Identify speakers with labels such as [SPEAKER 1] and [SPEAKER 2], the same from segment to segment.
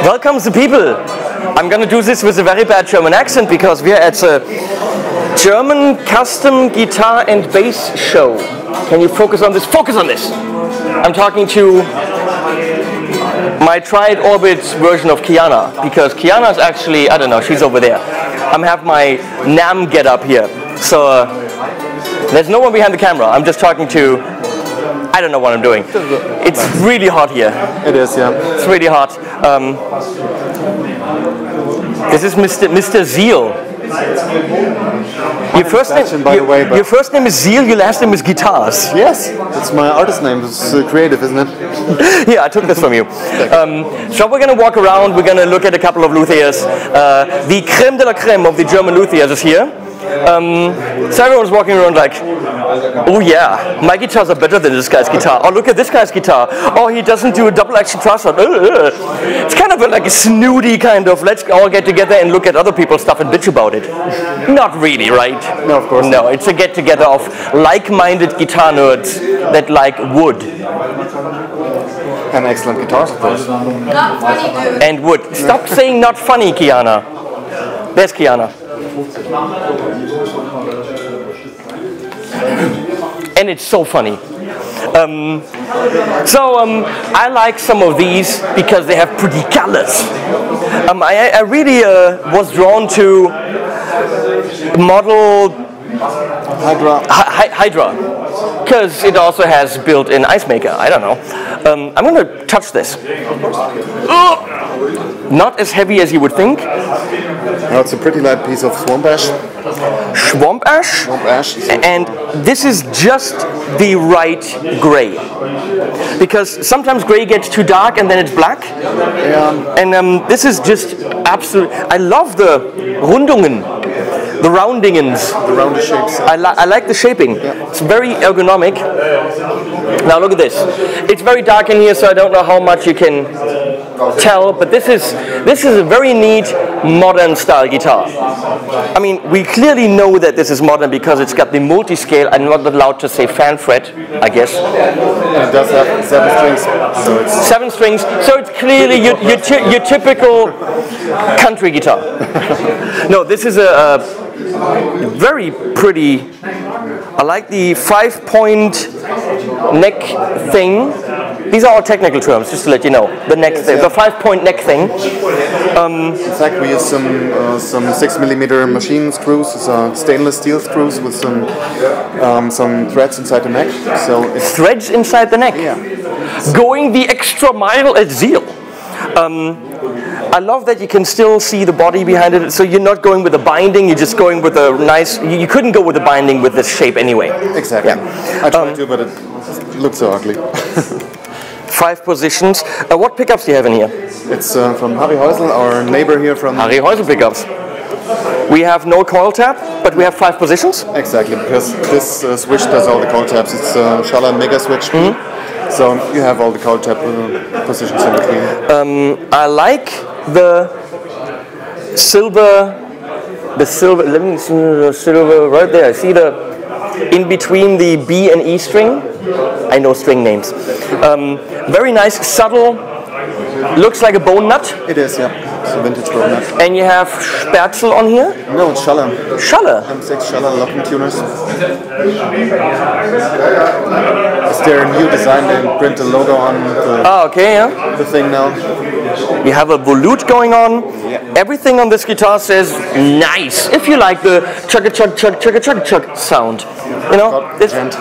[SPEAKER 1] Welcome the people. I'm gonna do this with a very bad German accent because we're at a German custom guitar and bass show. Can you focus on this? Focus on this! I'm talking to my Triad Orbit version of Kiana, because Kiana is actually, I don't know, she's over there. I have my NAM get up here. So there's no one behind the camera. I'm just talking to, I don't know what I'm doing. It's really hot here.
[SPEAKER 2] It is, yeah.
[SPEAKER 1] It's really hot. This is Mr. ZEAL. Your first name is ZEAL, your last name is Guitars.
[SPEAKER 2] Yes, it's my artist name. It's creative, isn't it?
[SPEAKER 1] Yeah, I took this from you. So we're going to walk around, we're going to look at a couple of luthiers. The creme de la creme of the German luthiers is here. So everyone's walking around like, oh yeah, my guitars are better than this guy's guitar. Oh, look at this guy's guitar. Oh, he doesn't do a double action truss rod. It's kind of like a snooty kind of, let's all get together and look at other people's stuff and bitch about it. Not really, right?
[SPEAKER 2] No, of course.
[SPEAKER 1] No, it's a get together of like-minded guitar nerds that like wood.
[SPEAKER 2] And excellent guitars, of course.
[SPEAKER 3] Not funny, dude.
[SPEAKER 1] And wood. Stop saying not funny, Kiana. There's Kiana. And it's so funny. I like some of these because they have pretty colors. I really was drawn to model Hydra, because it also has built-in ice maker. I don't know. I'm going to touch this. Not as heavy as you would think.
[SPEAKER 2] No, it's a pretty light piece of swamp ash.
[SPEAKER 1] Swamp ash?
[SPEAKER 2] Swamp ash.
[SPEAKER 1] And this is just the right gray. Because sometimes gray gets too dark and then it's black.
[SPEAKER 2] Yeah.
[SPEAKER 1] And this is just absolute. I love the Rundungen, the roundingens.
[SPEAKER 2] The rounded shapes.
[SPEAKER 1] I like the shaping. Yeah. It's very ergonomic. Now look at this. It's very dark in here, so I don't know how much you can tell, but this is a very neat modern style guitar. I mean, we clearly know that this is modern because it's got the multi-scale. I'm not allowed to say fan fret, I guess.
[SPEAKER 2] And it does have 7 strings, so it's
[SPEAKER 1] 7 strings. So it's clearly your typical country guitar. No, this is a very pretty. I like the 5-point neck thing. These are all technical terms, just to let you know. The neck thing, the 5-point neck thing.
[SPEAKER 2] in fact, we use some 6mm machine screws, stainless steel screws with some threads inside the neck. So it's
[SPEAKER 1] threads inside the neck.
[SPEAKER 2] Yeah.
[SPEAKER 1] Going the extra mile at ZEAL. I love that you can still see the body behind it. So you're not going with a binding. You're just going with a nice. You couldn't go with a binding with this shape anyway.
[SPEAKER 2] Exactly.
[SPEAKER 1] Yeah.
[SPEAKER 2] I tried to, but it looks so ugly.
[SPEAKER 1] 5 positions. What pickups do you have in here?
[SPEAKER 2] It's from Harry Häusl, our neighbor here from
[SPEAKER 1] Harry Häusl pickups. We have no coil tap, but we have 5 positions.
[SPEAKER 2] Exactly, because this switch does all the coil taps. It's Schaller Mega Switch. So you have all the coil tap positions in between.
[SPEAKER 1] I like the silver. Let me see the silver right there. I see the in between the B and E string. I know string names. Very nice, subtle. Looks like a bone nut.
[SPEAKER 2] It is, yeah. It's a vintage bone nut.
[SPEAKER 1] And you have Sperzel on here?
[SPEAKER 2] No, it's Schaller.
[SPEAKER 1] Schaller?
[SPEAKER 2] M6 Schaller locking tuners. It's their new design. They print the logo on the thing now.
[SPEAKER 1] You have a volute going on.
[SPEAKER 2] Yeah.
[SPEAKER 1] Everything on this guitar says nice. If you like the chugga chug chug chugga chug chug sound. You know?
[SPEAKER 2] The gent.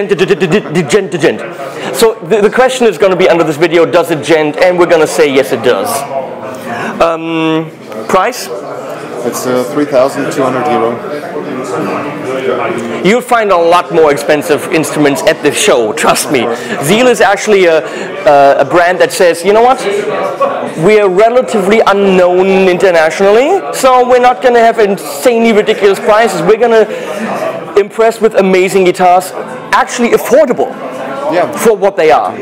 [SPEAKER 1] The gent. So the question is going to be under this video, does it gent? And we're going to say yes it does. Price?
[SPEAKER 2] It's €3,200.
[SPEAKER 1] You'll find a lot more expensive instruments at the show, trust me. ZEAL is actually a brand that says, you know what? We're relatively unknown internationally, so we're not going to have insanely ridiculous prices. We're going to impress with amazing guitars, actually affordable for what they are.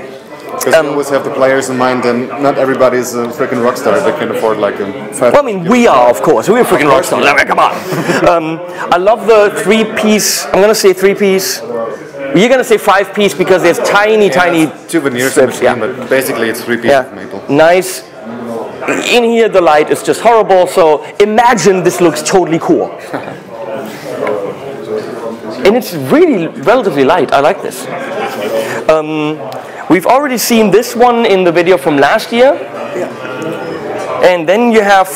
[SPEAKER 2] Because you always have the players in mind, and not everybody's a freaking rock star that can afford like a 5.
[SPEAKER 1] Well, I mean, we are, of course. We're freaking rock stars. I mean, come on. I love the 3-piece, I'm going to say 3-piece You're gonna say 5-piece because there's tiny
[SPEAKER 2] 2 veneers in between, but basically it's 3 pieces of maple.
[SPEAKER 1] Nice. In here the light is just horrible, so imagine this looks totally cool. And it's really relatively light. I like this. We've already seen this one in the video from last year. And then you have...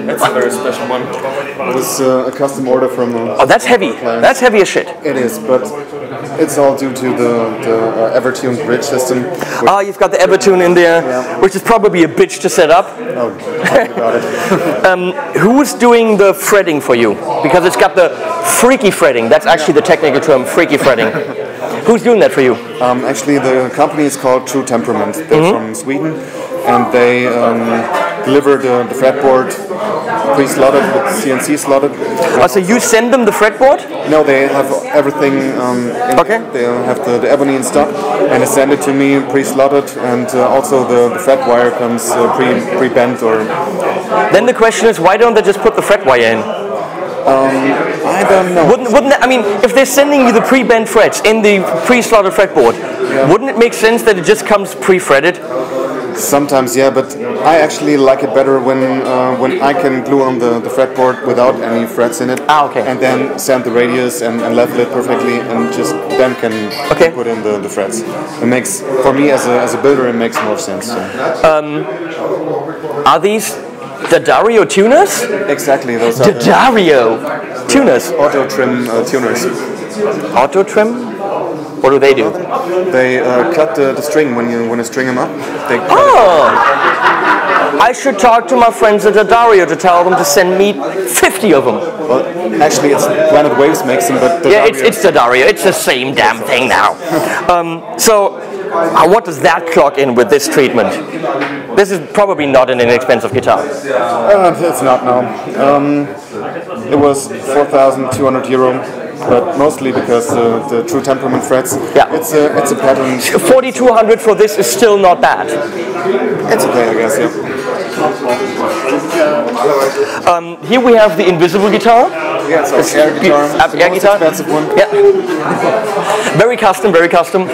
[SPEAKER 2] That's a very special one. It was a custom order from...
[SPEAKER 1] oh, that's heavy. That's heavy as shit.
[SPEAKER 2] It is, but it's all due to the ever-tuned bridge system.
[SPEAKER 1] Ah, you've got the Evertune in there, which is probably a bitch to set up.
[SPEAKER 2] Oh, got it.
[SPEAKER 1] Who's doing the fretting for you? Because it's got the freaky fretting. That's actually the technical term, freaky fretting. Who's doing that for you?
[SPEAKER 2] Actually, the company is called True Temperament. They're from Sweden, and they deliver the fretboard pre-slotted with CNC slotted.
[SPEAKER 1] Oh, so you send them the fretboard?
[SPEAKER 2] No, they have everything in.
[SPEAKER 1] Okay.
[SPEAKER 2] They have the ebony in stock, and they send it to me pre-slotted, and also the fret wire comes pre-bent or...
[SPEAKER 1] Then the question is, why don't they just put the fret wire in?
[SPEAKER 2] I don't know.
[SPEAKER 1] Wouldn't that, I mean, if they're sending you the pre-bent frets in the pre-slotted fretboard, wouldn't it make sense that it just comes pre-fretted?
[SPEAKER 2] Sometimes, yeah, but I actually like it better when I can glue on the fretboard without any frets in it.
[SPEAKER 1] Ah, okay.
[SPEAKER 2] And then sand the radius and level it perfectly, and just then can put in the frets. It makes, for me as a builder, it makes more sense. So.
[SPEAKER 1] Are these the Dario tuners?
[SPEAKER 2] Exactly, those are
[SPEAKER 1] the Dario tuners.
[SPEAKER 2] Auto trim tuners.
[SPEAKER 1] Auto trim? What do they do?
[SPEAKER 2] They cut the string when you string them up. They
[SPEAKER 1] I should talk to my friends at Dario to tell them to send me 50 of them.
[SPEAKER 2] Well, actually, it's Planet Waves makes them, but
[SPEAKER 1] yeah, it's the Dario. It's the same damn thing now. So, what does that clock in with this treatment? This is probably not an inexpensive guitar.
[SPEAKER 2] It's not now. It was 4,200 euro. But mostly because the True Temperament frets. Yeah. It's a pattern.
[SPEAKER 1] 4,200 for this is still not bad.
[SPEAKER 2] It's okay, I guess. Yeah.
[SPEAKER 1] Here we have the invisible guitar.
[SPEAKER 2] Yeah, it's air guitar.
[SPEAKER 1] Air guitar.
[SPEAKER 2] Expensive one.
[SPEAKER 1] Yeah. Very custom. Very custom.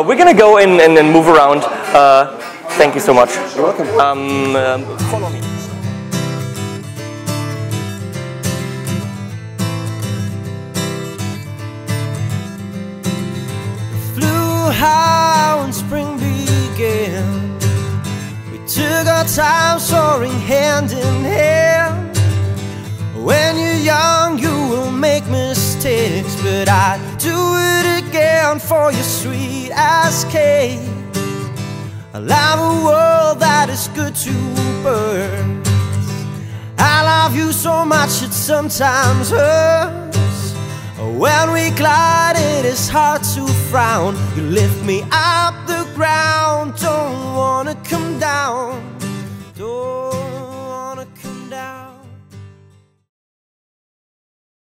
[SPEAKER 1] We're gonna go in and move around. Thank you so much.
[SPEAKER 2] You're welcome.
[SPEAKER 1] Follow me.
[SPEAKER 3] How when spring began, we took our time soaring hand in hand. When you're young you will make mistakes, but I'd do it again for your sweet as cake. I love a world that is good to birds. I love you so much it sometimes hurts. When we glide it is hard to frown. You lift me up the ground, don't wanna come down.